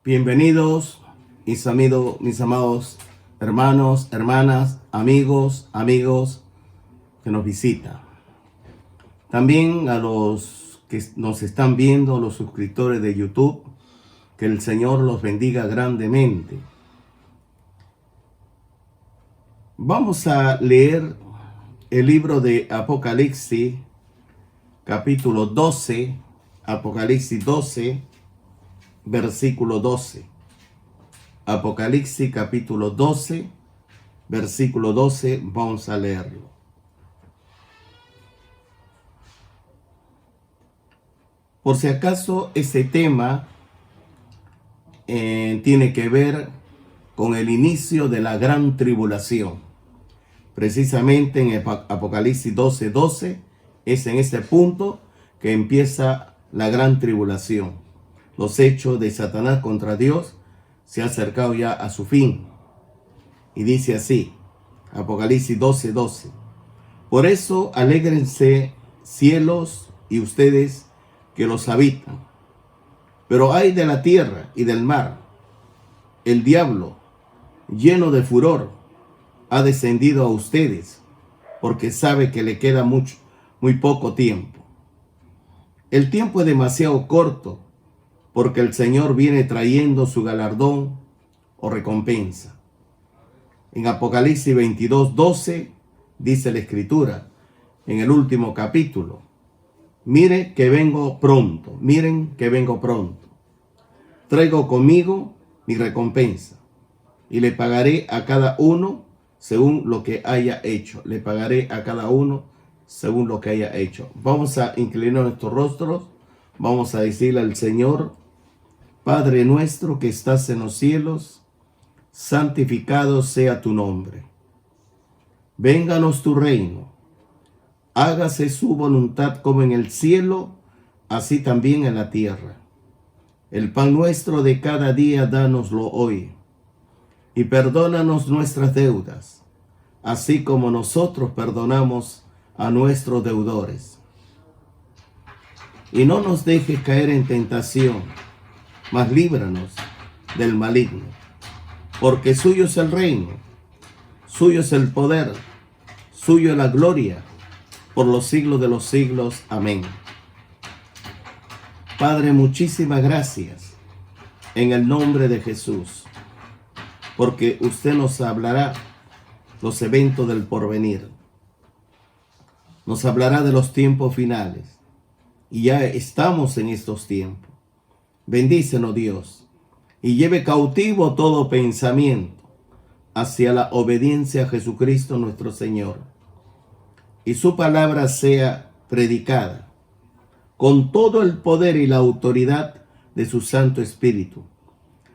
Bienvenidos, mis amados hermanos, hermanas, amigos que nos visitan. También a los que nos están viendo, los suscriptores de YouTube, que el Señor los bendiga grandemente. Vamos a leer el libro de Apocalipsis, capítulo 12, Apocalipsis 12, versículo 12. Apocalipsis capítulo 12, versículo 12, vamos a leerlo. Por si acaso ese tema tiene que ver con el inicio de la gran tribulación. Precisamente en Apocalipsis 12, 12 es en ese punto que empieza la gran tribulación. Los hechos de Satanás contra Dios se han acercado ya a su fin. Y dice así, Apocalipsis 12, 12. Por eso alégrense cielos y ustedes que los habitan. Pero ay de la tierra y del mar. El diablo, lleno de furor, ha descendido a ustedes, porque sabe que le queda muy poco tiempo. El tiempo es demasiado corto, porque el Señor viene trayendo su galardón o recompensa. En Apocalipsis 22, 12 dice la Escritura, en el último capítulo, miren que vengo pronto. Traigo conmigo mi recompensa y le pagaré a cada uno según lo que haya hecho. Vamos a inclinar nuestros rostros, vamos a decirle al Señor: Padre nuestro que estás en los cielos, santificado sea tu nombre. Vénganos tu reino. Hágase su voluntad como en el cielo, así también en la tierra. El pan nuestro de cada día dánoslo hoy. Y perdónanos nuestras deudas, así como nosotros perdonamos a nuestros deudores. Y no nos dejes caer en tentación, mas líbranos del maligno. Porque suyo es el reino, suyo es el poder, suyo es la gloria, por los siglos de los siglos. Amén. Padre, muchísimas gracias en el nombre de Jesús, porque usted nos hablará los eventos del porvenir. Nos hablará de los tiempos finales. Y ya estamos en estos tiempos. Bendícenos, Dios, y lleve cautivo todo pensamiento hacia la obediencia a Jesucristo nuestro Señor. Y su palabra sea predicada con todo el poder y la autoridad de su Santo Espíritu.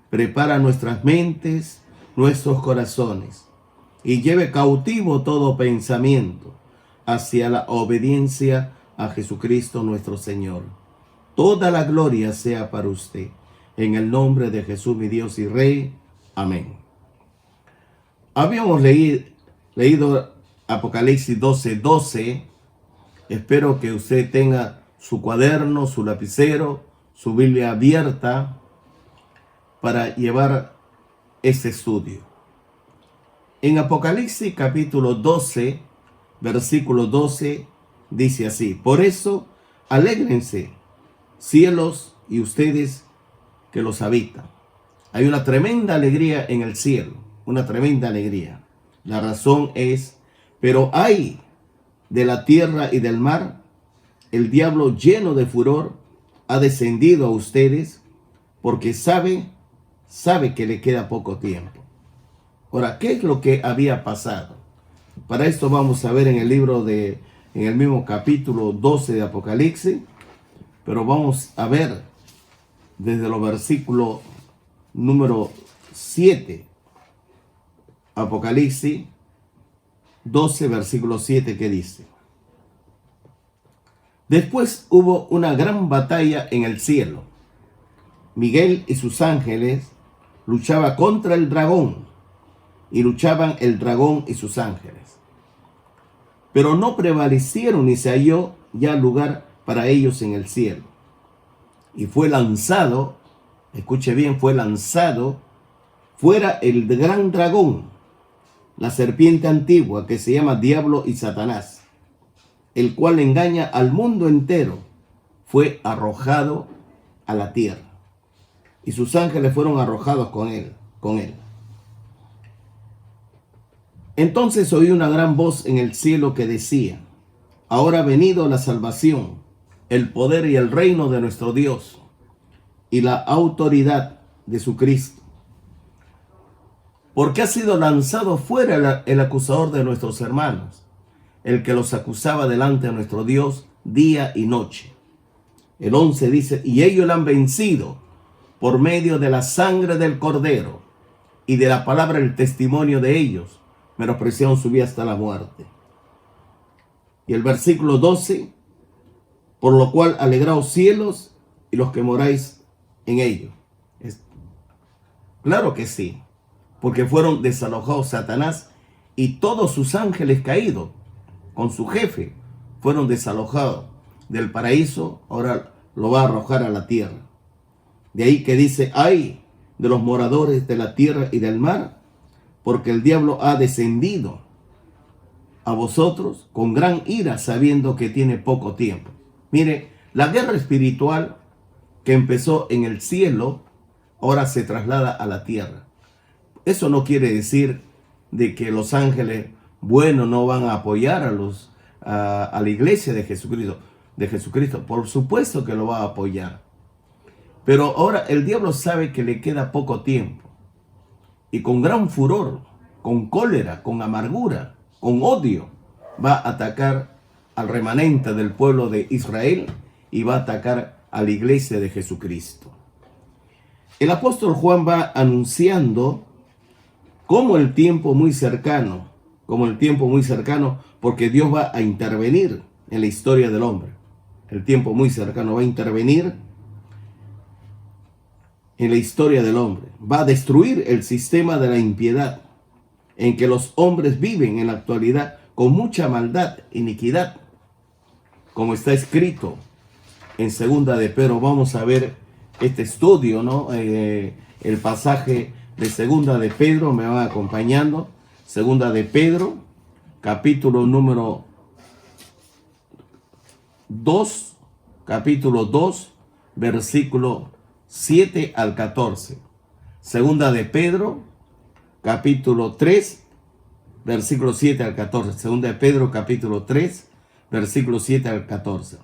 Prepara nuestras mentes, nuestros corazones, y lleve cautivo todo pensamiento hacia la obediencia a Jesucristo nuestro Señor. Toda la gloria sea para usted. En el nombre de Jesús, mi Dios y Rey. Amén. Habíamos leído Apocalipsis 12, 12. Espero que usted tenga su cuaderno, su lapicero, su Biblia abierta para llevar este estudio. En Apocalipsis capítulo 12, versículo 12, dice así: por eso alégrense cielos y ustedes que los habitan. Hay una tremenda alegría en el cielo, una tremenda alegría. La razón es, pero ay de la tierra y del mar, el diablo lleno de furor ha descendido a ustedes, porque sabe que le queda poco tiempo. Ahora, ¿qué es lo que había pasado? Para esto vamos a ver en el mismo capítulo 12 de Apocalipsis, pero vamos a ver desde los versículos número 7. Apocalipsis 12, versículo 7, que dice: después hubo una gran batalla en el cielo. Miguel y sus ángeles luchaban contra el dragón, y luchaban el dragón y sus ángeles. Pero no prevalecieron, ni se halló ya lugar para ellos en el cielo. Y fue lanzado escuche bien, fue lanzado fuera el gran dragón, la serpiente antigua que se llama Diablo y Satanás, el cual engaña al mundo entero, fue arrojado a la tierra. Y sus ángeles fueron arrojados con él. Entonces oí una gran voz en el cielo que decía: ahora ha venido la salvación, el poder y el reino de nuestro Dios, y la autoridad de su Cristo. Porque ha sido lanzado fuera el acusador de nuestros hermanos, el que los acusaba delante de nuestro Dios día y noche. El 11 dice: y ellos lo han vencido por medio de la sangre del Cordero y de la palabra del testimonio de ellos, menospreciaron su vida hasta la muerte. Y el versículo 12: por lo cual alegraos cielos y los que moráis en ellos. Claro que sí, porque fueron desalojados Satanás y todos sus ángeles caídos con su jefe fueron desalojados del paraíso, ahora lo va a arrojar a la tierra. De ahí que dice: ay de los moradores de la tierra y del mar, porque el diablo ha descendido a vosotros con gran ira, sabiendo que tiene poco tiempo. Mire, la guerra espiritual que empezó en el cielo, ahora se traslada a la tierra. Eso no quiere decir de que los ángeles buenos no van a apoyar a la iglesia de Jesucristo. Por supuesto que lo va a apoyar. Pero ahora el diablo sabe que le queda poco tiempo. Y con gran furor, con cólera, con amargura, con odio, va a atacar al remanente del pueblo de Israel y va a atacar a la iglesia de Jesucristo. El apóstol Juan va anunciando como el tiempo muy cercano, porque Dios va a intervenir en la historia del hombre. El tiempo muy cercano va a intervenir en la historia del hombre. Va a destruir el sistema de la impiedad en que los hombres viven en la actualidad con mucha maldad, iniquidad, como está escrito en segunda de Pedro. Vamos a ver este estudio, ¿no? El pasaje de segunda de Pedro, me van acompañando. Segunda de Pedro, capítulo número 2, capítulo 2, versículo 7 al 14. Segunda de Pedro, capítulo 3, versículo 7 al 14. Segunda de Pedro, capítulo 3, versículo 7 al 14.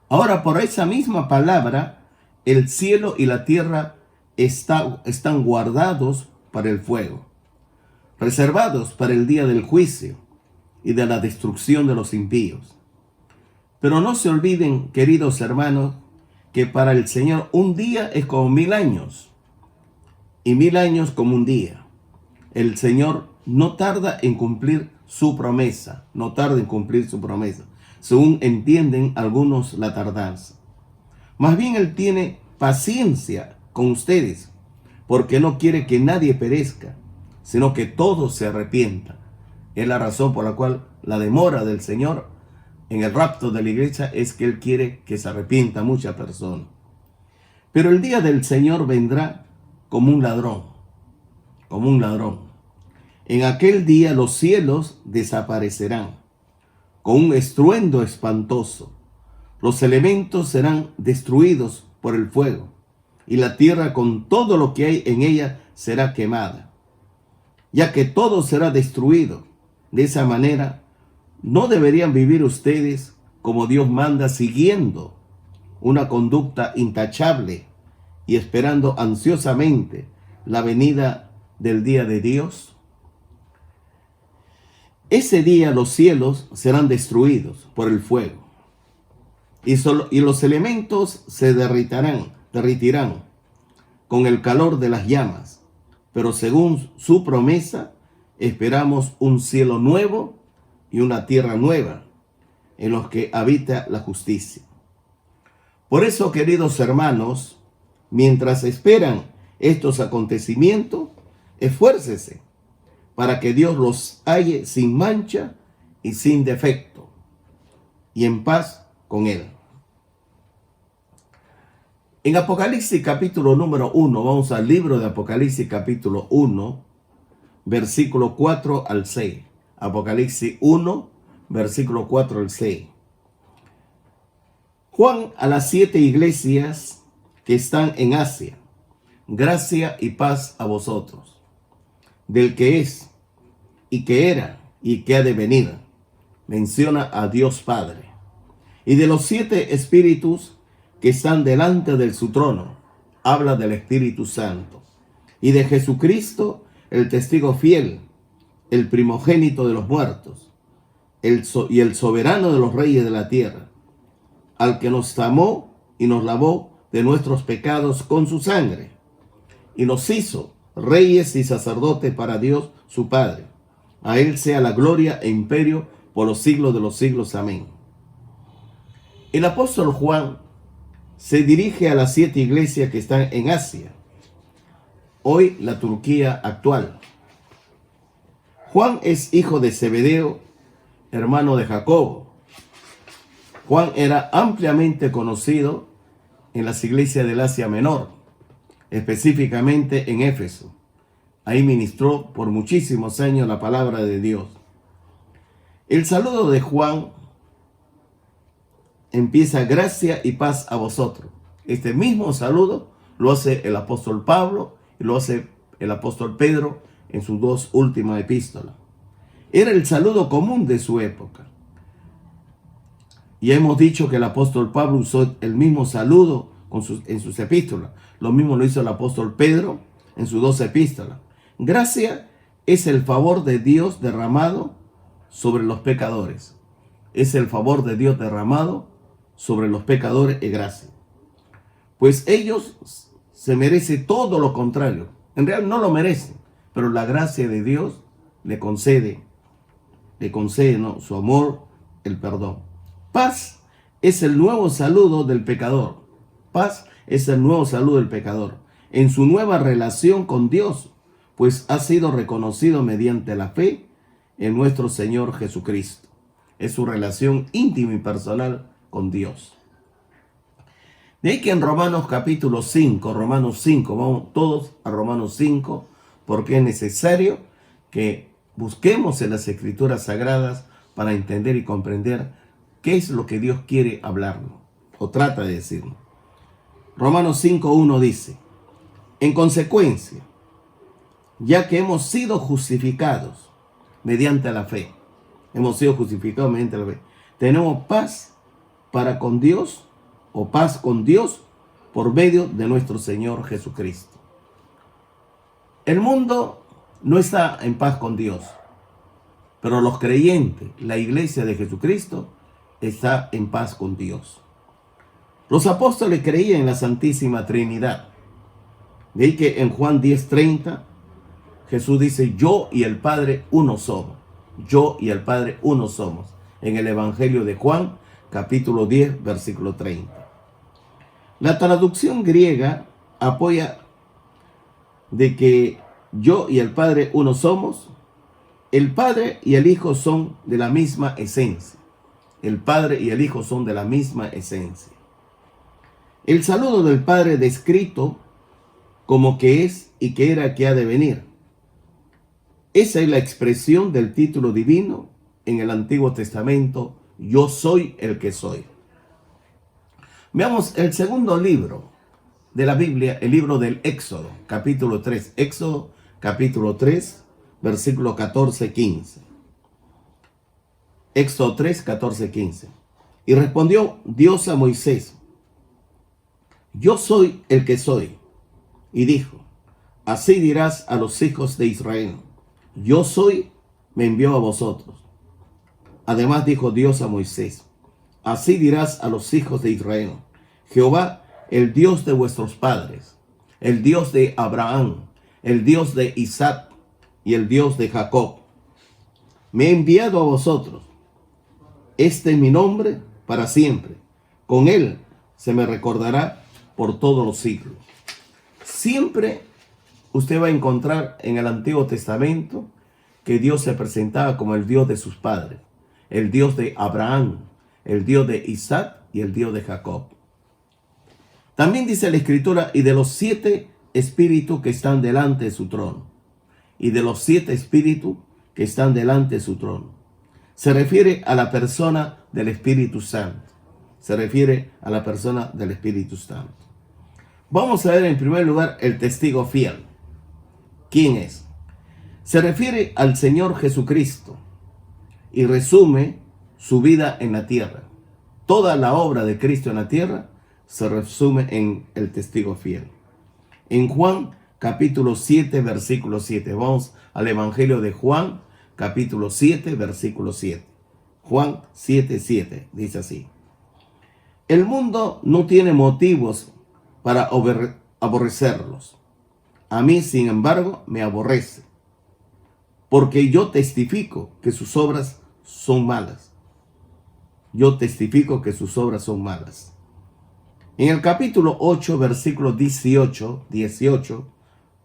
Ahora, por esa misma palabra, el cielo y la tierra están guardados para el fuego, reservados para el día del juicio y de la destrucción de los impíos. Pero no se olviden, queridos hermanos, que para el Señor un día es como 1000 años y 1000 años como un día. El Señor no tarda en cumplir su promesa, según entienden algunos la tardanza. Más bien Él tiene paciencia con ustedes, porque no quiere que nadie perezca, sino que todos se arrepientan. Es la razón por la cual la demora del Señor en el rapto de la iglesia es que Él quiere que se arrepienta mucha persona. Pero el día del Señor vendrá como un ladrón, En aquel día los cielos desaparecerán con un estruendo espantoso. Los elementos serán destruidos por el fuego, y la tierra con todo lo que hay en ella será quemada. Ya que todo será destruido, de esa manera no deberían vivir ustedes como Dios manda, siguiendo una conducta intachable y esperando ansiosamente la venida del día de Dios. Ese día los cielos serán destruidos por el fuego y los elementos se derritirán con el calor de las llamas. Pero según su promesa, esperamos un cielo nuevo y una tierra nueva en los que habita la justicia. Por eso, queridos hermanos, mientras esperan estos acontecimientos, esfuércese para que Dios los halle sin mancha y sin defecto, y en paz con Él. En Apocalipsis capítulo número 1, vamos al libro de Apocalipsis capítulo 1, versículo 4 al 6. Apocalipsis 1, versículo 4 al 6. Juan a las 7 iglesias que están en Asia, gracia y paz a vosotros, del que es, y que era, y que ha de venir. Menciona a Dios Padre. Y de los 7 espíritus que están delante de su trono, habla del Espíritu Santo. Y de Jesucristo, el testigo fiel, el primogénito de los muertos, y el soberano de los reyes de la tierra, al que nos amó y nos lavó de nuestros pecados con su sangre, y nos hizo reyes y sacerdotes para Dios su Padre. A él sea la gloria e imperio por los siglos de los siglos. Amén. El apóstol Juan se dirige a las 7 iglesias que están en Asia, hoy la Turquía actual. Juan es hijo de Zebedeo, hermano de Jacobo. Juan era ampliamente conocido en las iglesias del Asia Menor, específicamente en Éfeso. Ahí ministró por muchísimos años la palabra de Dios. El saludo de Juan empieza: gracia y paz a vosotros. Este mismo saludo lo hace el apóstol Pablo y lo hace el apóstol Pedro en sus 2 últimas epístolas. Era el saludo común de su época. Y hemos dicho que el apóstol Pablo usó el mismo saludo en sus epístolas. Lo mismo lo hizo el apóstol Pedro en sus 2 epístolas. Gracia es el favor de Dios derramado sobre los pecadores. Es el favor de Dios derramado sobre los pecadores y gracia. Pues ellos se merecen todo lo contrario. En realidad no lo merecen, pero la gracia de Dios le concede su amor, el perdón. Paz es el nuevo saludo del pecador. Paz es el nuevo saludo del pecador en su nueva relación con Dios, pues ha sido reconocido mediante la fe en nuestro Señor Jesucristo. Es su relación íntima y personal con Dios. De ahí que en Romanos capítulo 5, vamos todos a Romanos 5, porque es necesario que busquemos en las Escrituras Sagradas para entender y comprender qué es lo que Dios quiere hablarnos, o trata de decirnos. Romanos 5:1 dice: en consecuencia, ya que hemos sido justificados mediante la fe, tenemos paz para con Dios, o paz con Dios, por medio de nuestro Señor Jesucristo. El mundo no está en paz con Dios, pero los creyentes, la iglesia de Jesucristo, está en paz con Dios. Los apóstoles creían en la Santísima Trinidad. De ahí que en Juan 10:30 Jesús dice: yo y el Padre uno somos. Yo y el Padre uno somos. En el Evangelio de Juan, capítulo 10, versículo 30. La traducción griega apoya de que yo y el Padre uno somos. El Padre y el Hijo son de la misma esencia. El Padre y el Hijo son de la misma esencia. El saludo del Padre descrito como que es y que era, que ha de venir. Esa es la expresión del título divino en el Antiguo Testamento: yo soy el que soy. Veamos el segundo libro de la Biblia, el libro del Éxodo, capítulo 3. Éxodo, capítulo 3, versículo 14-15. Éxodo 3, 14-15. Y respondió Dios a Moisés: yo soy el que soy. Y dijo: así dirás a los hijos de Israel: yo soy, me envió a vosotros. Además dijo Dios a Moisés: así dirás a los hijos de Israel: Jehová, el Dios de vuestros padres, el Dios de Abraham, el Dios de Isaac y el Dios de Jacob, me ha enviado a vosotros. Este es mi nombre para siempre. Con él se me recordará por todos los siglos. Siempre usted va a encontrar en el Antiguo Testamento que Dios se presentaba como el Dios de sus padres, el Dios de Abraham, el Dios de Isaac y el Dios de Jacob. También dice la Escritura, y de los 7 espíritus que están delante de su trono. Y de los 7 espíritus que están delante de su trono. Se refiere a la persona del Espíritu Santo. Se refiere a la persona del Espíritu Santo. Vamos a ver en primer lugar el testigo fiel. ¿Quién es? Se refiere al Señor Jesucristo y resume su vida en la tierra. Toda la obra de Cristo en la tierra se resume en el testigo fiel. En Juan capítulo 7, versículo 7. Vamos al Evangelio de Juan, capítulo 7, versículo 7. Juan 7, 7. Dice así. El mundo no tiene motivos para aborrecerlos. A mí, sin embargo, me aborrece, porque yo testifico que sus obras son malas. Yo testifico que sus obras son malas. En el capítulo 8, versículo 18,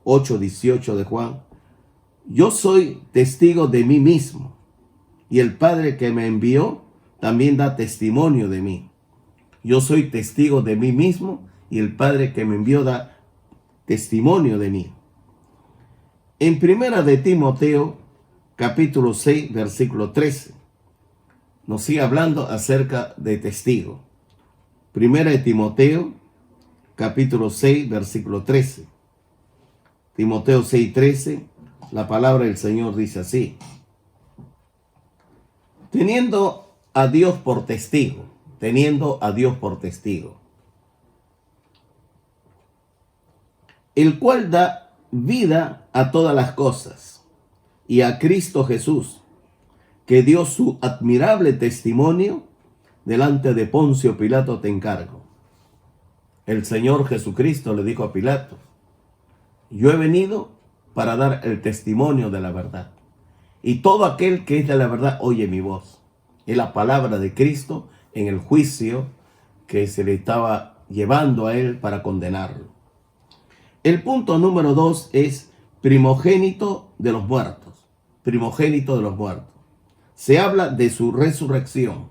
8, 18 de Juan, yo soy testigo de mí mismo, y el Padre que me envió también da testimonio de mí. Yo soy testigo de mí mismo, y el Padre que me envió da testimonio de mí. En primera de Timoteo, capítulo 6, versículo 13, nos sigue hablando acerca de testigo. Primera de Timoteo, capítulo 6, versículo 13. Timoteo 6, 13, la palabra del Señor dice así. Teniendo a Dios por testigo, el cual da vida a todas las cosas, y a Cristo Jesús, que dio su admirable testimonio delante de Poncio Pilato, te encargo. El Señor Jesucristo le dijo a Pilato, yo he venido para dar el testimonio de la verdad, y todo aquel que es de la verdad oye mi voz. Es la palabra de Cristo en el juicio que se le estaba llevando a él para condenarlo. El punto número 2 es primogénito de los muertos. Primogénito de los muertos. Se habla de su resurrección.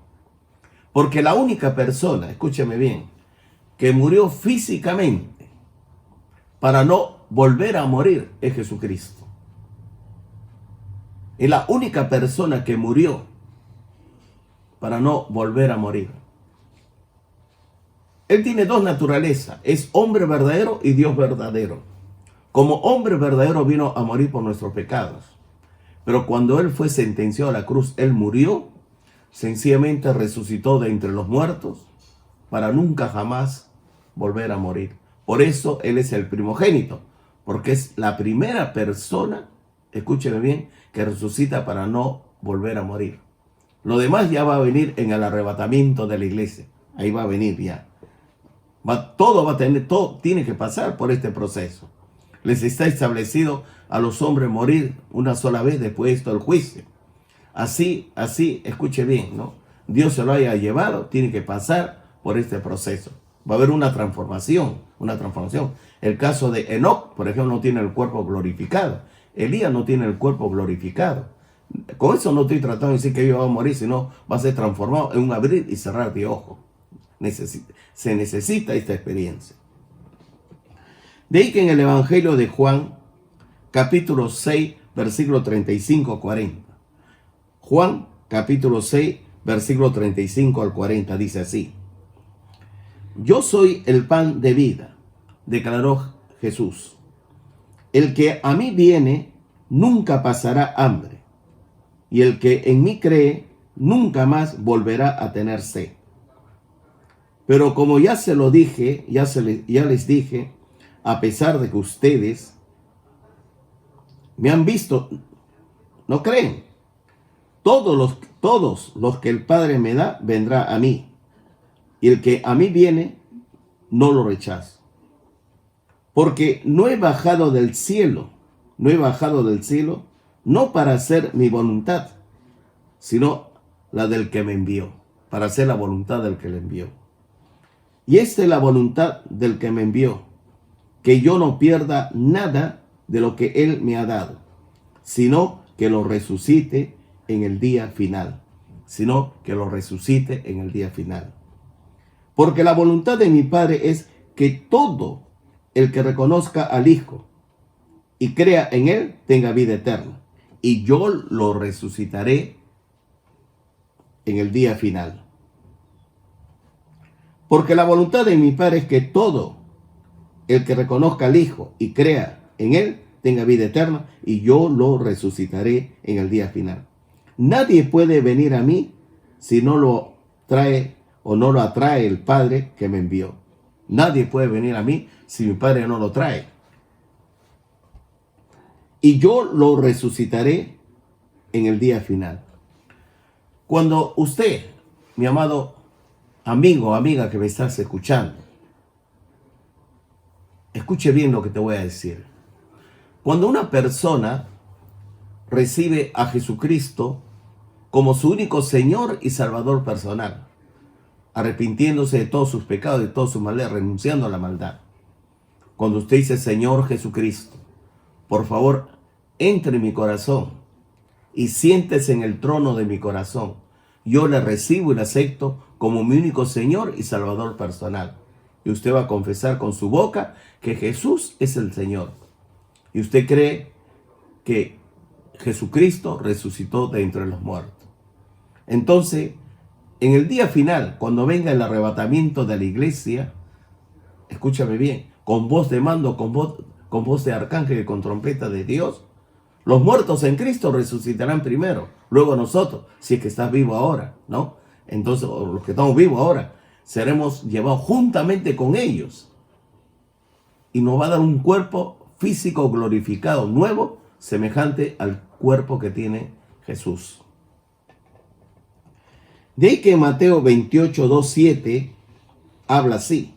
Porque la única persona, escúcheme bien, que murió físicamente para no volver a morir es Jesucristo. Es la única persona que murió para no volver a morir. Él tiene dos naturalezas, es hombre verdadero y Dios verdadero. Como hombre verdadero vino a morir por nuestros pecados. Pero cuando Él fue sentenciado a la cruz, Él murió, sencillamente resucitó de entre los muertos para nunca jamás volver a morir. Por eso Él es el primogénito, porque es la primera persona, escúcheme bien, que resucita para no volver a morir. Lo demás ya va a venir en el arrebatamiento de la iglesia. Ahí va a venir ya. Todo tiene que pasar por este proceso. Les está establecido a los hombres morir una sola vez después del juicio. Así, escuche bien, ¿no? Dios se lo haya llevado, tiene que pasar por este proceso. Va a haber una transformación. El caso de Enoc, por ejemplo, no tiene el cuerpo glorificado. Elías no tiene el cuerpo glorificado. Con eso no estoy tratando de decir que ellos van a morir, sino va a ser transformado en un abrir y cerrar de ojos. Se necesita esta experiencia. De ahí que en el Evangelio de Juan, capítulo 6, versículo 35-40. Juan, capítulo 6, versículo 35 al 40, dice así. Yo soy el pan de vida, declaró Jesús. El que a mí viene nunca pasará hambre, y el que en mí cree nunca más volverá a tener sed. Pero como ya se lo dije, ya les dije, a pesar de que ustedes me han visto, no creen. Todos los que el Padre me da, vendrá a mí. Y el que a mí viene, no lo rechazo. Porque no he bajado del cielo, no para hacer mi voluntad, sino la del que me envió, para hacer la voluntad del que le envió. Y esta es la voluntad del que me envió, que yo no pierda nada de lo que Él me ha dado, sino que lo resucite en el día final. Porque la voluntad de mi Padre es que todo el que reconozca al Hijo y crea en Él tenga vida eterna, y yo lo resucitaré en el día final. Porque la voluntad de mi Padre es que todo el que reconozca al Hijo y crea en Él tenga vida eterna, y yo lo resucitaré en el día final. Nadie puede venir a mí si no lo trae o no lo atrae el Padre que me envió. Nadie puede venir a mí si mi Padre no lo trae. Y yo lo resucitaré en el día final. Cuando usted, mi amado amigo o amiga que me estás escuchando, escuche bien lo que te voy a decir. Cuando una persona recibe a Jesucristo como su único Señor y Salvador personal, arrepintiéndose de todos sus pecados, de todos sus males, renunciando a la maldad. Cuando usted dice: Señor Jesucristo, por favor, entre en mi corazón y siéntese en el trono de mi corazón, yo le recibo y le acepto como mi único Señor y Salvador personal. Y usted va a confesar con su boca que Jesús es el Señor. Y usted cree que Jesucristo resucitó de entre los muertos. Entonces, en el día final, cuando venga el arrebatamiento de la iglesia, escúchame bien, con voz de mando, con voz de arcángel y con trompeta de Dios, los muertos en Cristo resucitarán primero, luego nosotros, si es que estás vivo ahora, ¿no? Entonces, los que estamos vivos ahora, seremos llevados juntamente con ellos. Y nos va a dar un cuerpo físico glorificado, nuevo, semejante al cuerpo que tiene Jesús. De ahí que Mateo 28, 2, 7 habla así.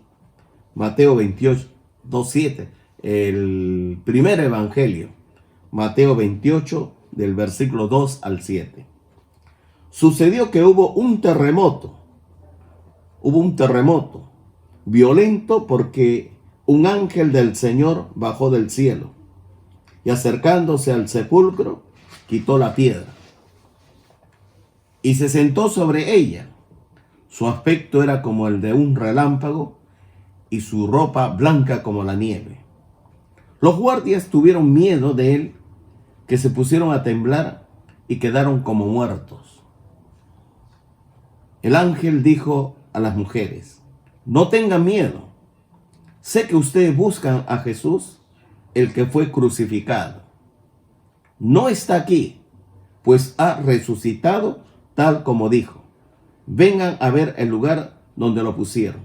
Mateo 28, 2, 7, el primer evangelio. Mateo 28, del versículo 2 al 7. Sucedió que hubo un terremoto violento, porque un ángel del Señor bajó del cielo y, acercándose al sepulcro, quitó la piedra y se sentó sobre ella. Su aspecto era como el de un relámpago y su ropa blanca como la nieve. Los guardias tuvieron miedo de él, que se pusieron a temblar y quedaron como muertos. El ángel dijo a las mujeres: no tengan miedo. Sé que ustedes buscan a Jesús, el que fue crucificado. No está aquí, pues ha resucitado tal como dijo. Vengan a ver el lugar donde lo pusieron.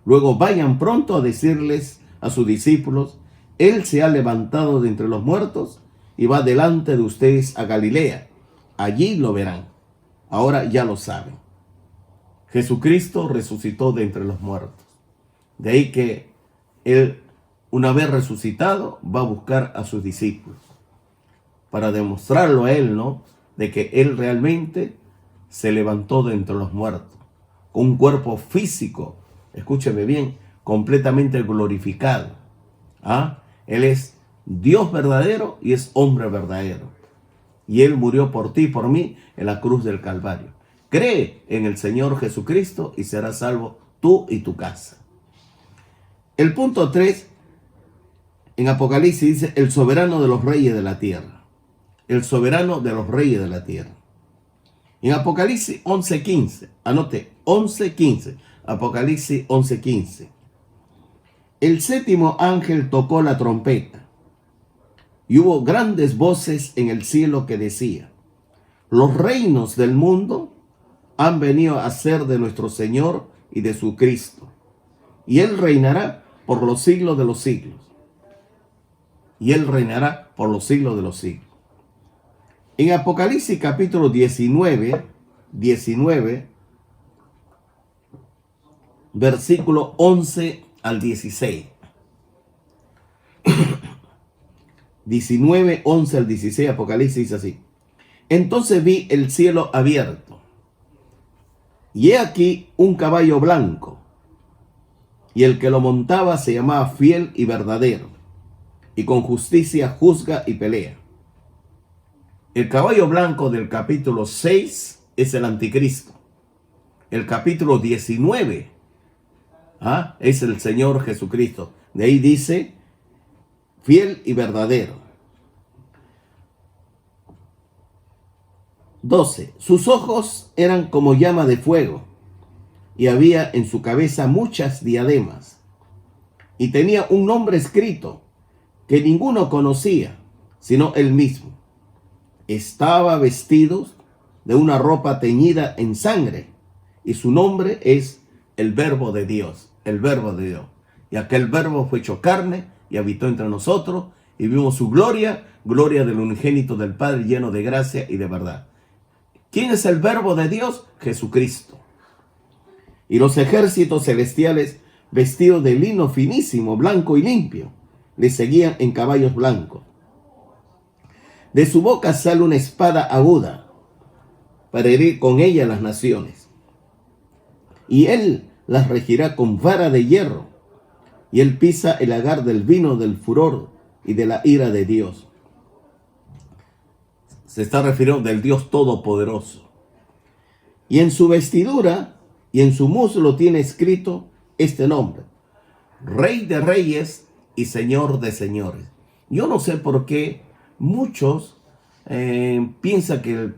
Luego vayan pronto a decirles a sus discípulos: Él se ha levantado de entre los muertos y va delante de ustedes a Galilea. Allí lo verán. Ahora ya lo saben. Jesucristo resucitó de entre los muertos. De ahí que Él, una vez resucitado, va a buscar a sus discípulos para demostrarlo a Él, ¿no?, de que Él realmente se levantó de entre los muertos, con un cuerpo físico, escúcheme bien, completamente glorificado. Él es Dios verdadero y es hombre verdadero. Y Él murió por ti y por mí en la cruz del Calvario. Cree en el Señor Jesucristo y serás salvo tú y tu casa. El punto 3, en Apocalipsis dice: el soberano de los reyes de la tierra. El soberano de los reyes de la tierra. En Apocalipsis 11:15, anote, 11:15, Apocalipsis 11:15. El séptimo ángel tocó la trompeta y hubo grandes voces en el cielo que decían: los reinos del mundo han venido a ser de nuestro Señor y de su Cristo, y Él reinará por los siglos de los siglos. Y Él reinará por los siglos de los siglos. En Apocalipsis capítulo 19, versículo 11 al 16. 19, 11 al 16, Apocalipsis dice así: entonces vi el cielo abierto, y he aquí un caballo blanco, y el que lo montaba se llamaba Fiel y Verdadero, y con justicia juzga y pelea. El caballo blanco del capítulo 6 es el anticristo. El capítulo 19 Es el Señor Jesucristo. De ahí dice, fiel y verdadero. 12. Sus ojos eran como llama de fuego, y había en su cabeza muchas diademas. Y tenía un nombre escrito que ninguno conocía, sino él mismo. Estaba vestido de una ropa teñida en sangre, y su nombre es el Verbo de Dios, el Verbo de Dios. Y aquel Verbo fue hecho carne y habitó entre nosotros, y vimos su gloria, gloria del unigénito del Padre, lleno de gracia y de verdad. ¿Quién es el Verbo de Dios? Jesucristo. Y los ejércitos celestiales, vestidos de lino finísimo, blanco y limpio, le seguían en caballos blancos. De su boca sale una espada aguda, para herir con ella las naciones. Y él las regirá con vara de hierro, y él pisa el lagar del vino del furor y de la ira de Dios. Se está refiriendo del Dios Todopoderoso. Y en su vestidura y en su muslo tiene escrito este nombre: Rey de Reyes y Señor de Señores. Yo no sé por qué muchos piensan que el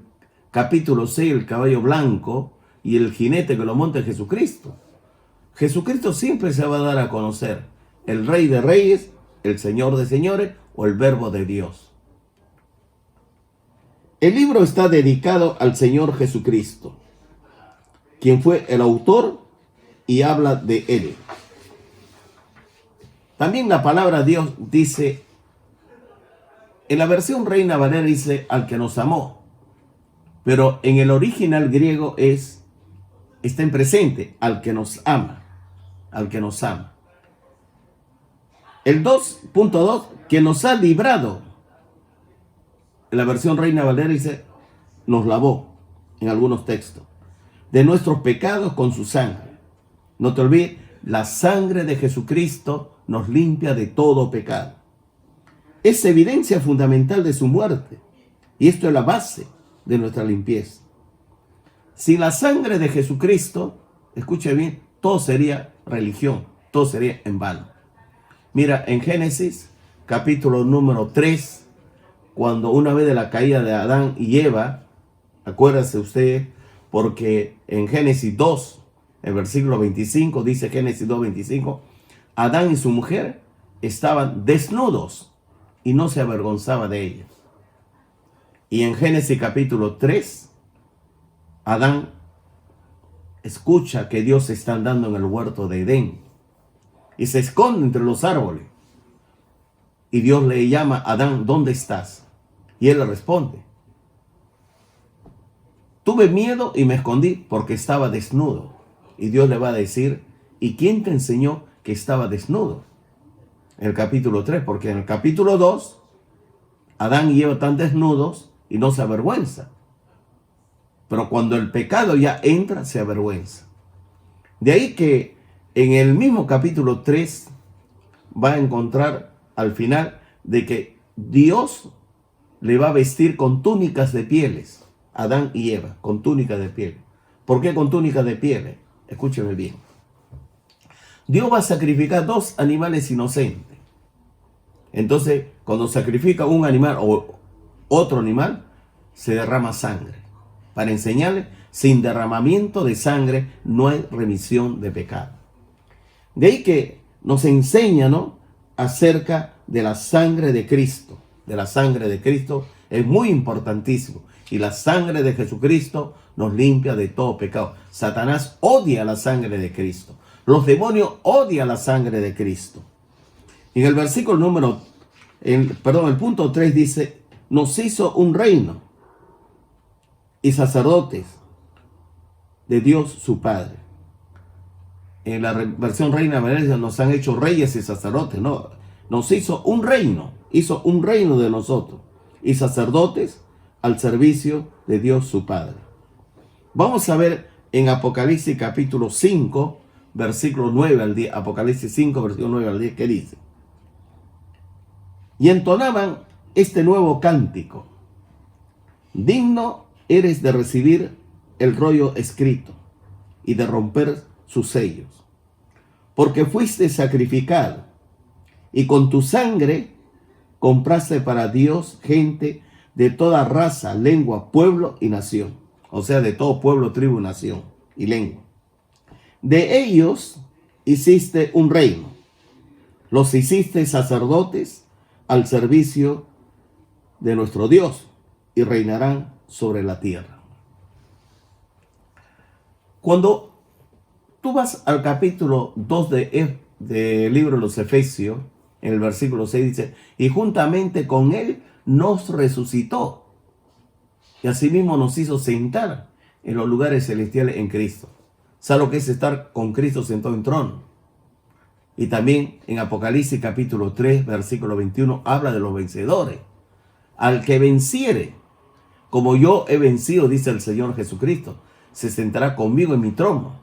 capítulo 6, el caballo blanco y el jinete que lo monta es Jesucristo. Jesucristo siempre se va a dar a conocer: el Rey de Reyes, el Señor de Señores o el Verbo de Dios. El libro está dedicado al Señor Jesucristo, quien fue el autor y habla de él. También la palabra Dios dice, en la versión Reina Valera dice al que nos amó, pero en el original griego está en presente, al que nos ama, al que nos ama. El 2.2, que nos ha librado. En la versión Reina Valera dice, nos lavó, en algunos textos, de nuestros pecados con su sangre. No te olvides, la sangre de Jesucristo nos limpia de todo pecado. Es evidencia fundamental de su muerte, y esto es la base de nuestra limpieza. Sin la sangre de Jesucristo, escuche bien, todo sería religión, todo sería en vano. Mira, en Génesis, capítulo número 3, cuando una vez de la caída de Adán y Eva, acuérdase usted, porque en Génesis 2, el versículo 25, dice Génesis 2:25, Adán y su mujer estaban desnudos y no se avergonzaba de ellos. Y en Génesis capítulo 3, Adán escucha que Dios se está andando en el huerto de Edén y se esconde entre los árboles. Y Dios le llama: Adán, ¿dónde estás? Y él le responde: tuve miedo y me escondí porque estaba desnudo. Y Dios le va a decir: ¿y quién te enseñó que estaba desnudo? En el capítulo 3, porque en el capítulo 2, Adán y Eva están desnudos y no se avergüenza. Pero cuando el pecado ya entra, se avergüenza. De ahí que en el mismo capítulo 3 va a encontrar al final de que Dios le va a vestir con túnicas de pieles. Adán y Eva, con túnicas de piel. ¿Por qué con túnicas de pieles? Escúcheme bien. Dios va a sacrificar 2 animales inocentes. Entonces, cuando sacrifica un animal o otro animal, se derrama sangre. Para enseñarle, sin derramamiento de sangre no hay remisión de pecado. De ahí que nos enseña, ¿no?, acerca de la sangre de Cristo. De la sangre de Cristo es muy importantísimo. Y la sangre de Jesucristo nos limpia de todo pecado. Satanás odia la sangre de Cristo. Los demonios odian la sangre de Cristo. En el versículo el punto 3 dice: nos hizo un reino y sacerdotes de Dios su Padre. En la versión Reina Valera nos han hecho reyes y sacerdotes. No, nos hizo un reino de nosotros y sacerdotes al servicio de Dios su Padre. Vamos a ver en Apocalipsis capítulo 5, versículo 9 al 10. Apocalipsis 5, versículo 9 al 10, ¿qué dice? Y entonaban este nuevo cántico: digno eres de recibir el rollo escrito y de romper sus sellos, porque fuiste sacrificado, y con tu sangre compraste para Dios gente de toda raza, lengua, pueblo y nación. O sea, de todo pueblo, tribu, nación y lengua. De ellos hiciste un reino. Los hiciste sacerdotes al servicio de nuestro Dios y reinarán sobre la tierra. Cuando tú vas al capítulo 2 del libro de los Efesios, en el versículo 6 dice, y juntamente con él nos resucitó, y asimismo nos hizo sentar en los lugares celestiales en Cristo. ¿Sabes lo que es estar con Cristo sentado en trono? Y también en Apocalipsis capítulo 3, versículo 21, habla de los vencedores. Al que venciere, como yo he vencido, dice el Señor Jesucristo, se sentará conmigo en mi trono,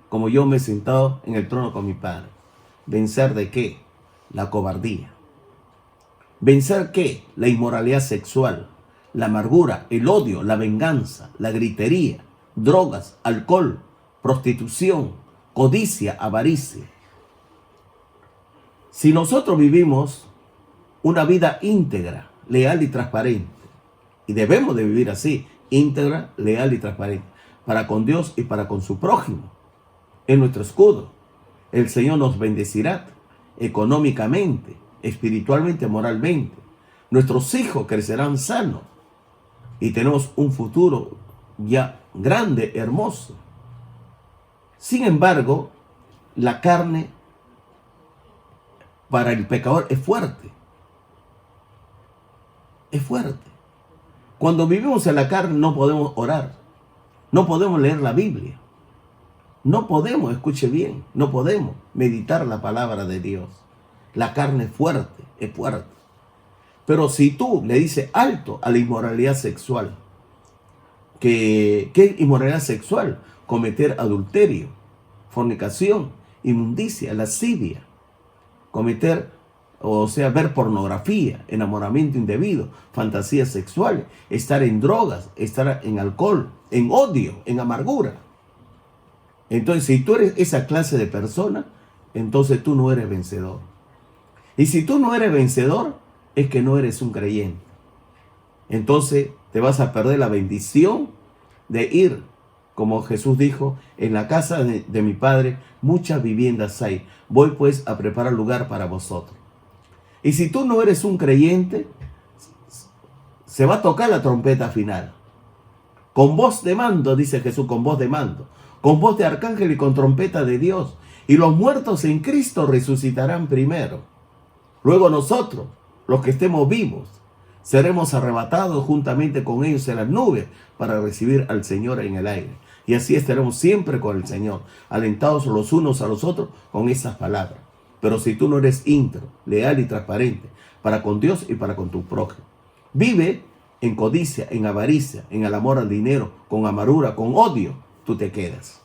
como yo me he sentado en el trono con mi Padre. ¿Vencer de qué? La cobardía. ¿Vencer qué? La inmoralidad sexual, la amargura, el odio, la venganza, la gritería, drogas, alcohol, prostitución, codicia, avaricia. Si nosotros vivimos una vida íntegra, leal y transparente, y debemos de vivir así, íntegra, leal y transparente, para con Dios y para con su prójimo, es nuestro escudo. El Señor nos bendecirá económicamente, espiritualmente, moralmente. Nuestros hijos crecerán sanos y tenemos un futuro ya grande, hermoso. Sin embargo, la carne para el pecador es fuerte. Es fuerte. Cuando vivimos en la carne no podemos orar. No podemos leer la Biblia. No podemos, escuche bien, no podemos meditar la palabra de Dios. La carne es fuerte, es fuerte. Pero si tú le dices alto a la inmoralidad sexual, ¿qué es inmoralidad sexual? Cometer adulterio, fornicación, inmundicia, lascivia, cometer, o sea, ver pornografía, enamoramiento indebido, fantasías sexuales, estar en drogas, estar en alcohol, en odio, en amargura. Entonces, si tú eres esa clase de persona, entonces tú no eres vencedor. Y si tú no eres vencedor, es que no eres un creyente. Entonces, te vas a perder la bendición de ir, como Jesús dijo, en la casa de mi Padre muchas viviendas hay. Voy pues a preparar lugar para vosotros. Y si tú no eres un creyente, se va a tocar la trompeta final. Con voz de mando, dice Jesús, con voz de mando, con voz de arcángel y con trompeta de Dios. Y los muertos en Cristo resucitarán primero. Luego nosotros, los que estemos vivos, seremos arrebatados juntamente con ellos en las nubes para recibir al Señor en el aire. Y así estaremos siempre con el Señor, alentados los unos a los otros con esas palabras. Pero si tú no eres íntegro, leal y transparente para con Dios y para con tu prójimo, vive en codicia, en avaricia, en el amor al dinero, con amargura, con odio, tú te quedas.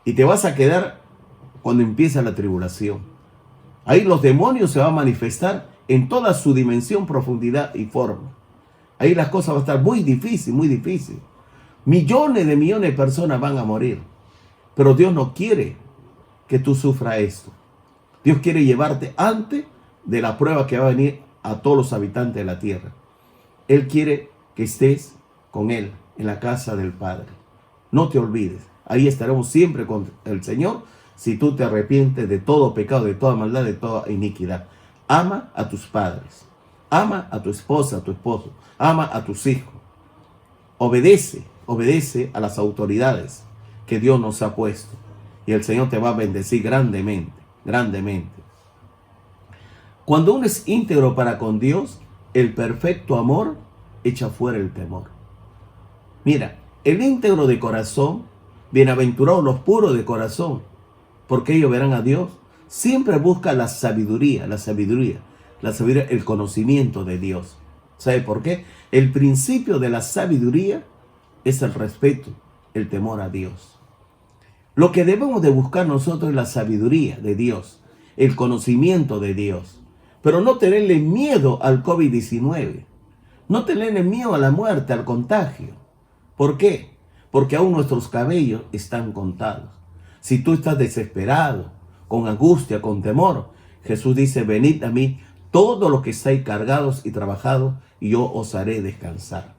Y te vas a quedar cuando empieza la tribulación. Ahí los demonios se van a manifestar en toda su dimensión, profundidad y forma. Ahí las cosas van a estar muy difíciles, muy difíciles. Millones de personas van a morir. Pero Dios no quiere que tú sufras esto. Dios quiere llevarte antes de la prueba que va a venir a todos los habitantes de la tierra. Él quiere que estés con Él en la casa del Padre. No te olvides. Ahí estaremos siempre con el Señor si tú te arrepientes de todo pecado, de toda maldad, de toda iniquidad. Ama a tus padres. Ama a tu esposa, a tu esposo. Ama a tus hijos. Obedece a las autoridades que Dios nos ha puesto. Y el Señor te va a bendecir grandemente, grandemente. Cuando uno es íntegro para con Dios, el perfecto amor echa fuera el temor. Mira, el íntegro de corazón, bienaventurados los puros de corazón, porque ellos verán a Dios. Siempre busca la sabiduría, el conocimiento de Dios. ¿Sabe por qué? El principio de la sabiduría es el respeto, el temor a Dios. Lo que debemos de buscar nosotros es la sabiduría de Dios, el conocimiento de Dios. Pero no tenerle miedo al COVID-19. No tenerle miedo a la muerte, al contagio. ¿Por qué? Porque aún nuestros cabellos están contados. Si tú estás desesperado con angustia, con temor. Jesús dice, venid a mí todos los que estáis cargados y trabajados, y yo os haré descansar.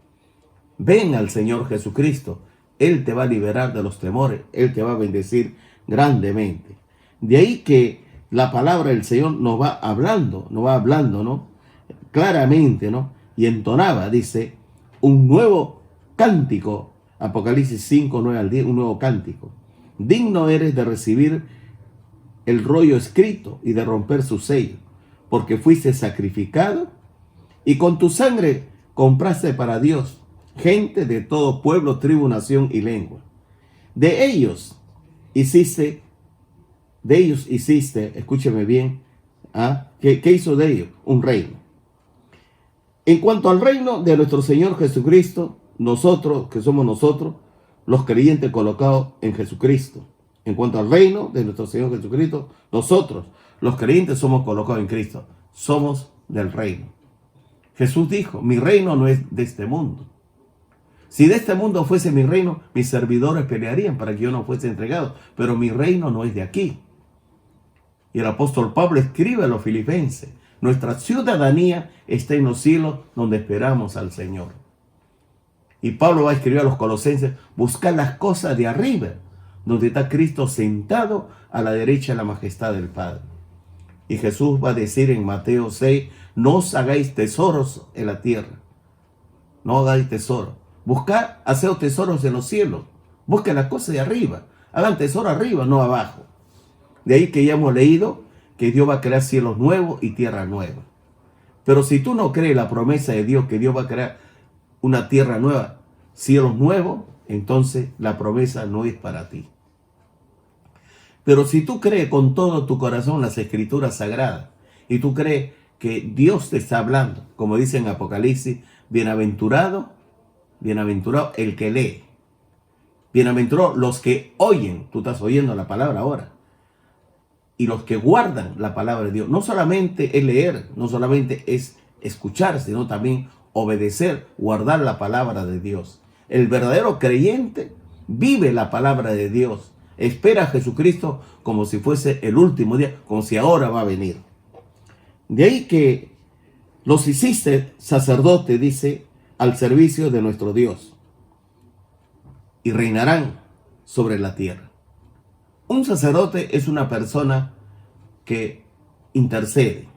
Ven al Señor Jesucristo. Él te va a liberar de los temores. Él te va a bendecir grandemente. De ahí que la palabra del Señor nos va hablando, ¿no? Claramente, ¿no? Y entonaba, dice, un nuevo cántico. Apocalipsis 5, 9 al 10, un nuevo cántico. Digno eres de recibir el rollo escrito y de romper su sello, porque fuiste sacrificado y con tu sangre compraste para Dios gente de todo pueblo, tribu, nación y lengua. De ellos hiciste, escúcheme bien, ¿qué hizo de ellos? Un reino. En cuanto al reino de nuestro Señor Jesucristo, nosotros, que somos nosotros, los creyentes colocados en Jesucristo. En cuanto al reino de nuestro Señor Jesucristo, nosotros, los creyentes, somos colocados en Cristo. Somos del reino. Jesús dijo, mi reino no es de este mundo. Si de este mundo fuese mi reino, mis servidores pelearían para que yo no fuese entregado. Pero mi reino no es de aquí. Y el apóstol Pablo escribe a los filipenses, nuestra ciudadanía está en los cielos donde esperamos al Señor. Y Pablo va a escribir a los colosenses, buscar las cosas de arriba, donde está Cristo sentado a la derecha de la majestad del Padre. Y Jesús va a decir en Mateo 6, no os hagáis tesoros en la tierra. No hagáis tesoros. Buscad, haced tesoros en los cielos. Busquen las cosas de arriba. Hagan tesoro arriba, no abajo. De ahí que ya hemos leído que Dios va a crear cielos nuevos y tierra nueva. Pero si tú no crees la promesa de Dios que Dios va a crear una tierra nueva, cielos nuevos, entonces la promesa no es para ti. Pero si tú crees con todo tu corazón las escrituras sagradas y tú crees que Dios te está hablando, como dice en Apocalipsis, bienaventurado el que lee. Bienaventurados los que oyen, tú estás oyendo la palabra ahora, y los que guardan la palabra de Dios. No solamente es leer, no solamente es escuchar, sino también obedecer, guardar la palabra de Dios. El verdadero creyente vive la palabra de Dios. Espera a Jesucristo como si fuese el último día, como si ahora va a venir. De ahí que los hiciste sacerdote, dice, al servicio de nuestro Dios, y reinarán sobre la tierra. Un sacerdote es una persona que intercede.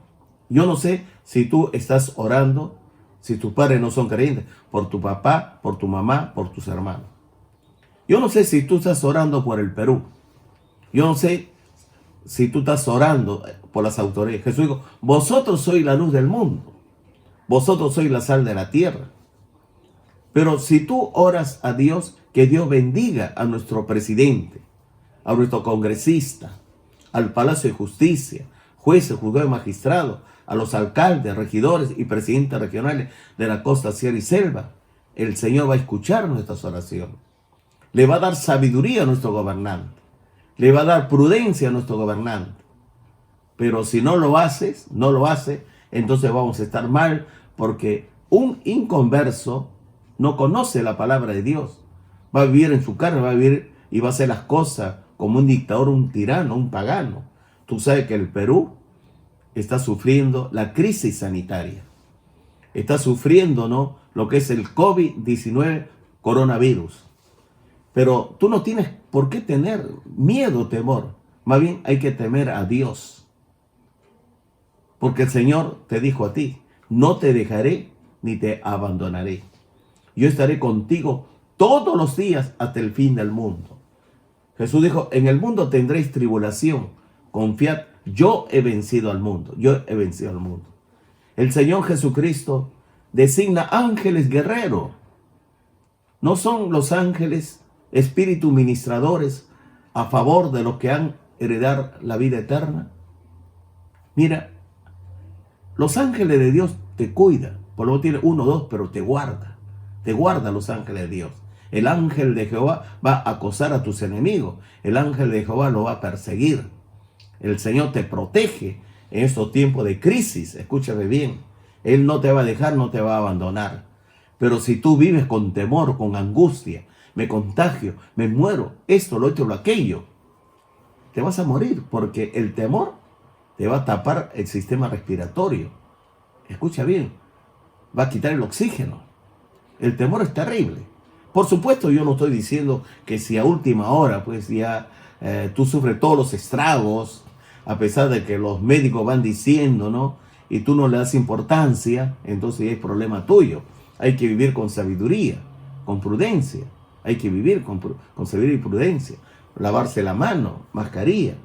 Yo no sé si tú estás orando, si tus padres no son creyentes, por tu papá, por tu mamá, por tus hermanos. Yo no sé si tú estás orando por el Perú. Yo no sé si tú estás orando por las autoridades. Jesús dijo, vosotros sois la luz del mundo. Vosotros sois la sal de la tierra. Pero si tú oras a Dios, que Dios bendiga a nuestro presidente, a nuestro congresista, al Palacio de Justicia, jueces, juzgados y magistrados, a los alcaldes, regidores y presidentes regionales de la costa, sierra y selva, el Señor va a escuchar nuestras oraciones. Le va a dar sabiduría a nuestro gobernante. Le va a dar prudencia a nuestro gobernante. Pero si no lo hace, entonces vamos a estar mal, porque un inconverso no conoce la palabra de Dios. Va a vivir en su carne, va a vivir y va a hacer las cosas como un dictador, un tirano, un pagano. Tú sabes que el Perú está sufriendo la crisis sanitaria. Está sufriendo, ¿no?, lo que es el COVID-19, coronavirus. Pero tú no tienes por qué tener miedo, temor. Más bien hay que temer a Dios. Porque el Señor te dijo a ti, no te dejaré ni te abandonaré. Yo estaré contigo todos los días hasta el fin del mundo. Jesús dijo, en el mundo tendréis tribulación. Confiad, yo he vencido al mundo. Yo he vencido al mundo. El Señor Jesucristo designa ángeles guerreros. No son los ángeles espíritus ministradores a favor de los que han heredado la vida eterna. Mira, los ángeles de Dios te cuidan. Por lo menos tiene 1 o 2, pero te guarda. Te guarda los ángeles de Dios. El ángel de Jehová va a acosar a tus enemigos. El ángel de Jehová lo va a perseguir. El Señor te protege en estos tiempos de crisis. Escúchame bien. Él no te va a dejar, no te va a abandonar. Pero si tú vives con temor, con angustia, me contagio, me muero, esto, lo otro, lo aquello, te vas a morir porque el temor te va a tapar el sistema respiratorio. Escucha bien, va a quitar el oxígeno. El temor es terrible. Por supuesto, yo no estoy diciendo que si a última hora, pues ya tú sufres todos los estragos, a pesar de que los médicos van diciendo, ¿no? Y tú no le das importancia, entonces ya es problema tuyo. Hay que vivir con sabiduría, con prudencia. Hay que vivir con sabiduría y prudencia. Lavarse la mano, mascarilla.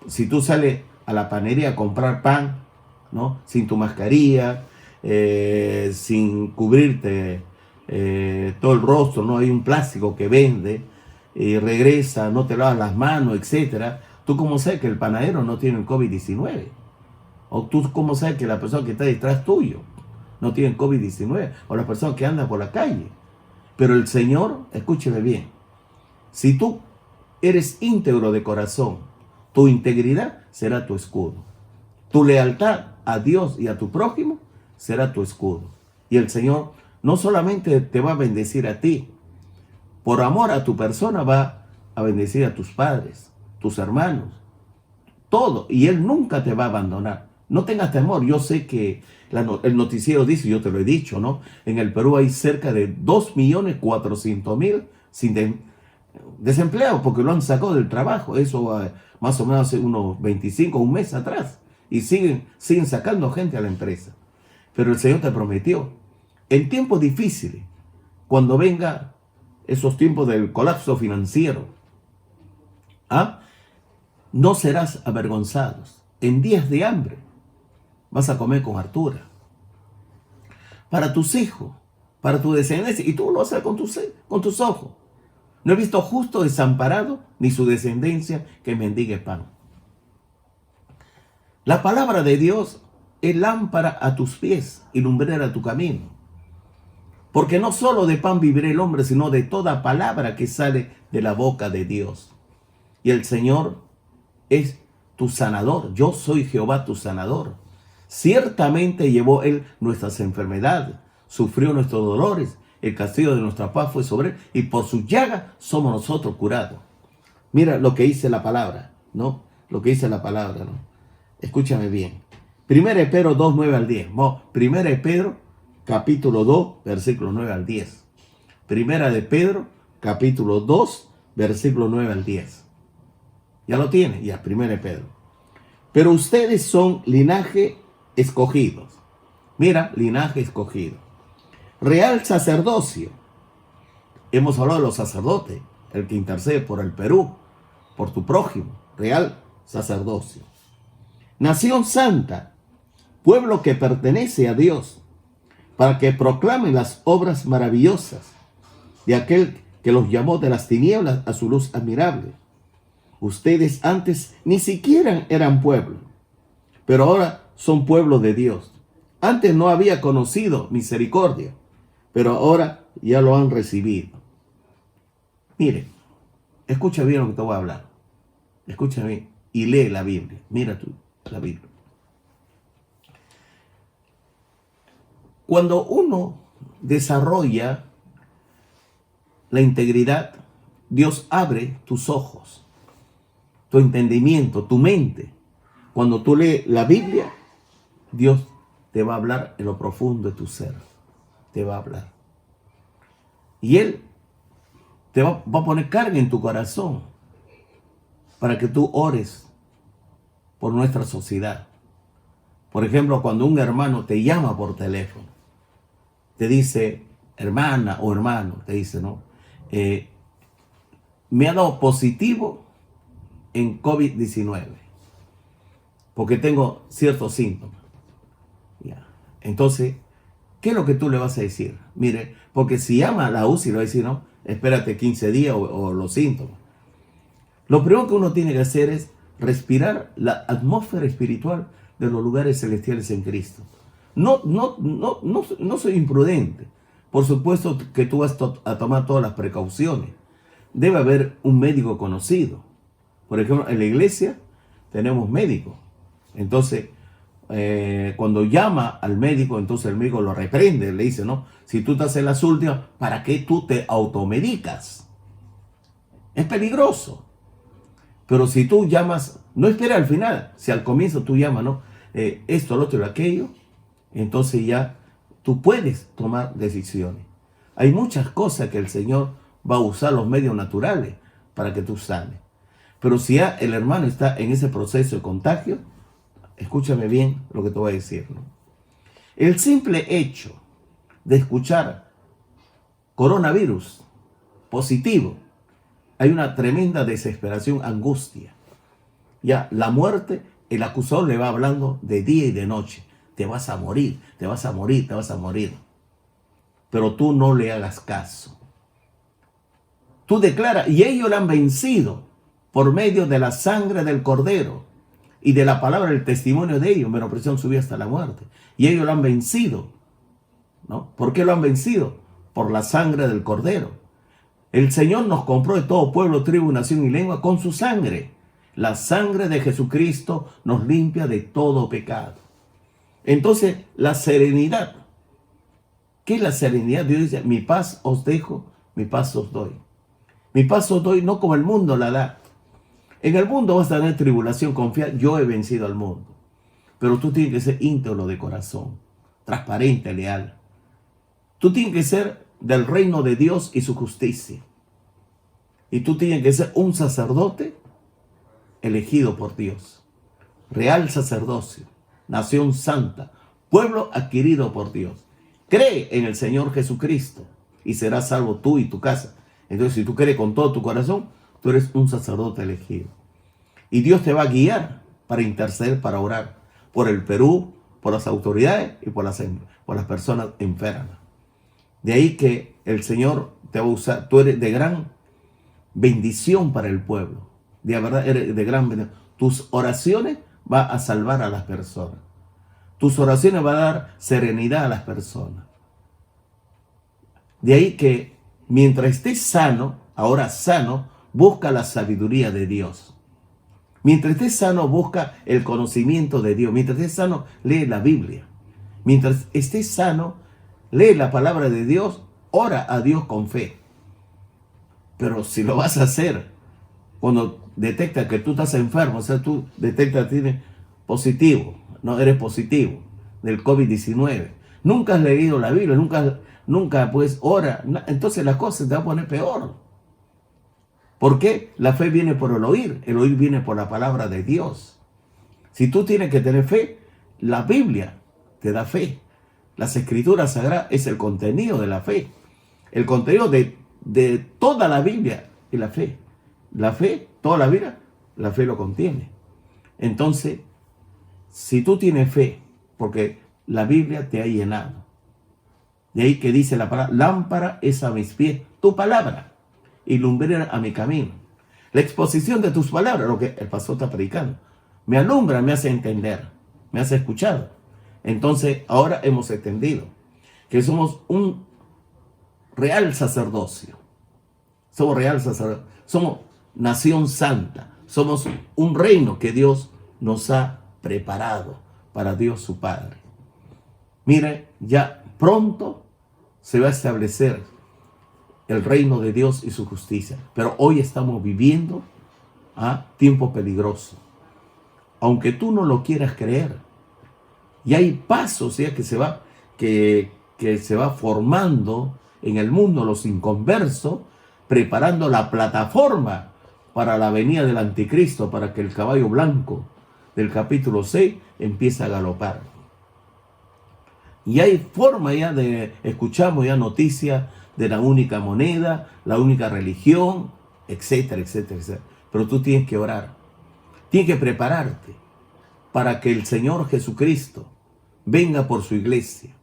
Si tú sales a la panadería a comprar pan, ¿no? Sin tu mascarilla, sin cubrirte todo el rostro, ¿no? Hay un plástico que vende y regresa, no te lavas las manos, etcétera. ¿Tú cómo sabes que el panadero no tiene el COVID-19? ¿O tú cómo sabes que la persona que está detrás tuyo no tiene el COVID-19? O la persona que anda por la calle. Pero el Señor, escúcheme bien, si tú eres íntegro de corazón, tu integridad será tu escudo. Tu lealtad a Dios y a tu prójimo será tu escudo. Y el Señor no solamente te va a bendecir a ti, por amor a tu persona va a bendecir a tus padres, tus hermanos, todo. Y Él nunca te va a abandonar. No tengas temor. Yo sé que el noticiero dice, yo te lo he dicho, ¿no? En el Perú hay cerca de 2.400.000 sin desempleados porque lo han sacado del trabajo. Eso más o menos hace unos 25, un mes atrás. Y siguen sacando gente a la empresa. Pero el Señor te prometió, en tiempos difíciles, cuando venga esos tiempos del colapso financiero, no serás avergonzados. En días de hambre vas a comer con hartura. Para tus hijos, para tu descendencia, y tú lo vas a hacer con tus ojos. No he visto justo desamparado, ni su descendencia que mendigue pan. La palabra de Dios es lámpara a tus pies y lumbrera a tu camino. Porque no solo de pan vivirá el hombre, sino de toda palabra que sale de la boca de Dios. Y el Señor es tu sanador. Yo soy Jehová tu sanador. Ciertamente llevó Él nuestras enfermedades, sufrió nuestros dolores, el castigo de nuestra paz fue sobre Él, y por su llaga somos nosotros curados. Mira lo que dice la palabra, ¿no? Lo que dice la palabra, ¿no? Escúchame bien. 1 Pedro 2, 9 al 10. 1 Pedro, capítulo 2, versículo 9 al 10. 1 Pedro, capítulo 2, versículo 9 al 10. Ya lo tiene, ya, 1 Pedro. Pero ustedes son linaje escogidos. Mira, linaje escogido. Real sacerdocio. Hemos hablado de los sacerdotes, el que intercede por el Perú, por tu prójimo. Real sacerdocio. Nación santa, pueblo que pertenece a Dios, para que proclamen las obras maravillosas de aquel que los llamó de las tinieblas a su luz admirable. Ustedes antes ni siquiera eran pueblo, pero ahora son pueblo de Dios. Antes no había conocido misericordia, pero ahora ya lo han recibido. Mire, escucha bien lo que te voy a hablar. Escucha bien y lee la Biblia. Mira tú la Biblia. Cuando uno desarrolla la integridad, Dios abre tus ojos, tu entendimiento, tu mente. Cuando tú lees la Biblia, Dios te va a hablar en lo profundo de tu ser. Te va a hablar. Y Él te va a poner carga en tu corazón para que tú ores por nuestra sociedad. Por ejemplo, cuando un hermano te llama por teléfono, te dice, hermana o hermano, te dice, ¿no? Me ha dado positivo en COVID-19 porque tengo ciertos síntomas. Ya. Entonces, ¿qué es lo que tú le vas a decir? Mire, porque si llama a la UCI, le va a decir, no, espérate 15 días o los síntomas. Lo primero que uno tiene que hacer es respirar la atmósfera espiritual de los lugares celestiales en Cristo. No soy imprudente. Por supuesto que tú vas a tomar todas las precauciones. Debe haber un médico conocido. Por ejemplo, en la iglesia tenemos médicos. Entonces, cuando llama al médico, entonces el médico lo reprende. Le dice, no, si tú estás en las últimas, ¿para qué tú te automedicas? Es peligroso. Pero si tú llamas, no espera al final, si al comienzo tú llamas, ¿no? Esto, lo otro y aquello, entonces ya tú puedes tomar decisiones. Hay muchas cosas que el Señor va a usar los medios naturales para que tú sanes. Pero si ya el hermano está en ese proceso de contagio, escúchame bien lo que te voy a decir, ¿no? El simple hecho de escuchar coronavirus positivo, hay una tremenda desesperación, angustia. Ya la muerte, el acusador le va hablando de día y de noche. Te vas a morir, te vas a morir, te vas a morir. Pero tú no le hagas caso. Tú declaras, y ellos le han vencido por medio de la sangre del Cordero y de la palabra del testimonio de ellos. Menospreciaron su vida hasta la muerte. Y ellos lo han vencido, ¿no? ¿Por qué lo han vencido? Por la sangre del Cordero. El Señor nos compró de todo pueblo, tribu, nación y lengua con su sangre. La sangre de Jesucristo nos limpia de todo pecado. Entonces, la serenidad. ¿Qué es la serenidad? Dios dice, mi paz os dejo, mi paz os doy. Mi paz os doy no como el mundo la da. En el mundo vas a tener tribulación, confía, yo he vencido al mundo. Pero tú tienes que ser íntegro de corazón, transparente, leal. Tú tienes que ser del reino de Dios y su justicia. Y tú tienes que ser un sacerdote elegido por Dios. Real sacerdocio, nación santa, pueblo adquirido por Dios. Cree en el Señor Jesucristo y serás salvo tú y tu casa. Entonces, si tú crees con todo tu corazón, tú eres un sacerdote elegido. Y Dios te va a guiar para interceder, para orar por el Perú, por las autoridades y por las personas enfermas. De ahí que el Señor te va a usar. Tú eres de gran bendición para el pueblo. De verdad, eres de gran bendición. Tus oraciones van a salvar a las personas. Tus oraciones van a dar serenidad a las personas. De ahí que mientras estés sano, ahora sano, busca la sabiduría de Dios. Mientras estés sano, busca el conocimiento de Dios. Mientras estés sano, lee la Biblia. Mientras estés sano, lee la palabra de Dios, ora a Dios con fe. Pero si lo vas a hacer cuando detecta que tú estás enfermo, o sea, tú detectas que tienes positivo, no eres positivo del COVID-19, nunca has leído la Biblia, nunca pues ora, entonces las cosas te van a poner peor. ¿Por qué? La fe viene por el oír viene por la palabra de Dios. Si tú tienes que tener fe, la Biblia te da fe. Las escrituras sagradas es el contenido de la fe. El contenido de toda la Biblia es la fe. La fe, toda la Biblia, la fe lo contiene. Entonces, si tú tienes fe, porque la Biblia te ha llenado. De ahí que dice la palabra, lámpara es a mis pies, tu palabra, y lumbrera a mi camino. La exposición de tus palabras, lo que el pastor está predicando, me alumbra, me hace entender, me hace escuchar. Entonces, ahora hemos entendido que somos un real sacerdocio. Somos real sacerdocio. Somos nación santa. Somos un reino que Dios nos ha preparado para Dios su Padre. Mire, ya pronto se va a establecer el reino de Dios y su justicia. Pero hoy estamos viviendo tiempo peligroso. Aunque tú no lo quieras creer. Y hay pasos ya que se va formando en el mundo, los inconversos, preparando la plataforma para la venida del anticristo, para que el caballo blanco del capítulo 6 empiece a galopar. Y hay forma ya escuchamos ya noticias de la única moneda, la única religión, etcétera, etcétera, etcétera. Pero tú tienes que orar, tienes que prepararte para que el Señor Jesucristo venga por su iglesia.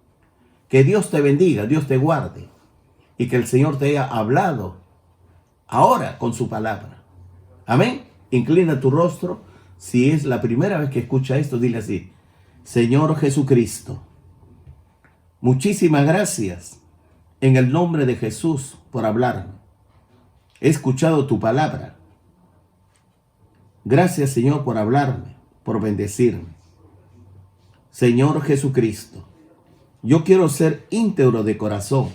Que Dios te bendiga, Dios te guarde y que el Señor te haya hablado ahora con su palabra. Amén. Inclina tu rostro. Si es la primera vez que escucha esto, dile así: Señor Jesucristo, muchísimas gracias en el nombre de Jesús por hablarme. He escuchado tu palabra. Gracias, Señor, por hablarme, por bendecirme. Señor Jesucristo, yo quiero ser íntegro de corazón.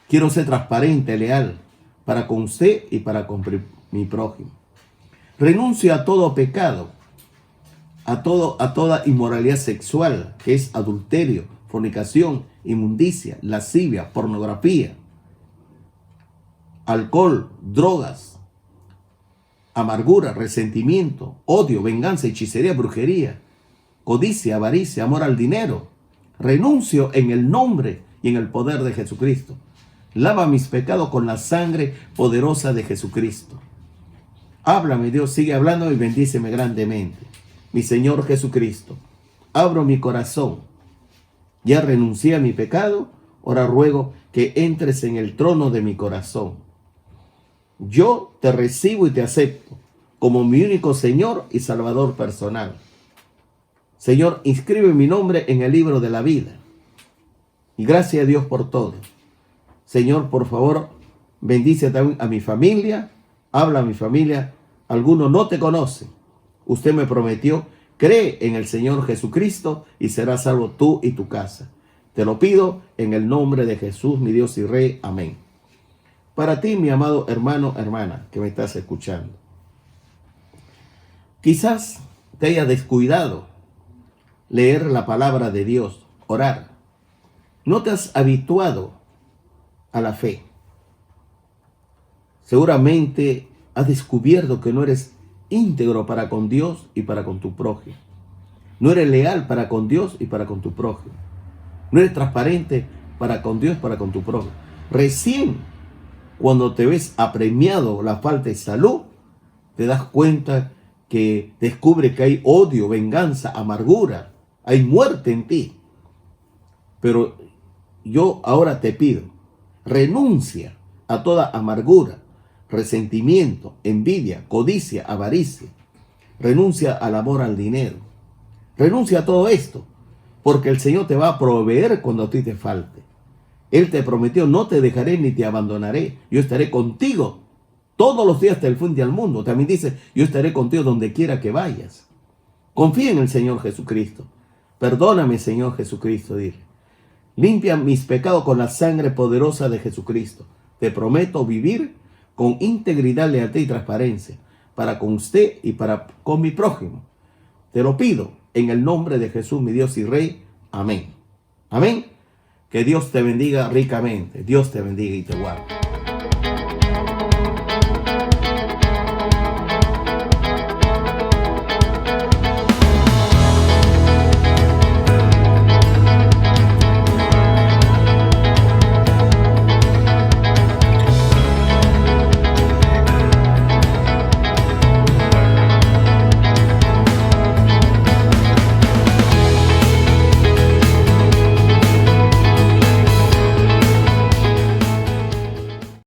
Quiero ser transparente, leal, para con usted y para con mi prójimo. Renuncio a todo pecado, a toda inmoralidad sexual, que es adulterio, fornicación, inmundicia, lascivia, pornografía, alcohol, drogas, amargura, resentimiento, odio, venganza, hechicería, brujería, codicia, avaricia, amor al dinero. Renuncio en el nombre y en el poder de Jesucristo. Lava mis pecados con la sangre poderosa de Jesucristo. Háblame, Dios, sigue hablando y bendíceme grandemente. Mi Señor Jesucristo, abro mi corazón. Ya renuncié a mi pecado, ahora ruego que entres en el trono de mi corazón. Yo te recibo y te acepto como mi único Señor y Salvador personal. Señor, inscribe mi nombre en el libro de la vida. Y gracias a Dios por todo. Señor, por favor, bendice también a mi familia. Habla a mi familia. Algunos no te conocen. Usted me prometió, cree en el Señor Jesucristo y serás salvo tú y tu casa. Te lo pido en el nombre de Jesús, mi Dios y Rey. Amén. Para ti, mi amado hermano, hermana, que me estás escuchando. Quizás te haya descuidado leer la palabra de Dios, orar. No te has habituado a la fe. Seguramente has descubierto que no eres íntegro para con Dios y para con tu prójimo. No eres leal para con Dios y para con tu prójimo. No eres transparente para con Dios y para con tu prójimo. Recién cuando te ves apremiado la falta de salud, te das cuenta que descubre que hay odio, venganza, amargura, hay muerte en ti. Pero yo ahora te pido, renuncia a toda amargura, resentimiento, envidia, codicia, avaricia. Renuncia al amor al dinero. Renuncia a todo esto, porque el Señor te va a proveer cuando a ti te falte. Él te prometió, no te dejaré ni te abandonaré. Yo estaré contigo todos los días hasta el fin del mundo. También dice, yo estaré contigo donde quiera que vayas. Confía en el Señor Jesucristo. Perdóname, Señor Jesucristo, dile. Limpia mis pecados con la sangre poderosa de Jesucristo. Te prometo vivir con integridad, lealtad y transparencia para con usted y para con mi prójimo. Te lo pido en el nombre de Jesús, mi Dios y Rey. Amén. Amén. Que Dios te bendiga ricamente. Dios te bendiga y te guarde.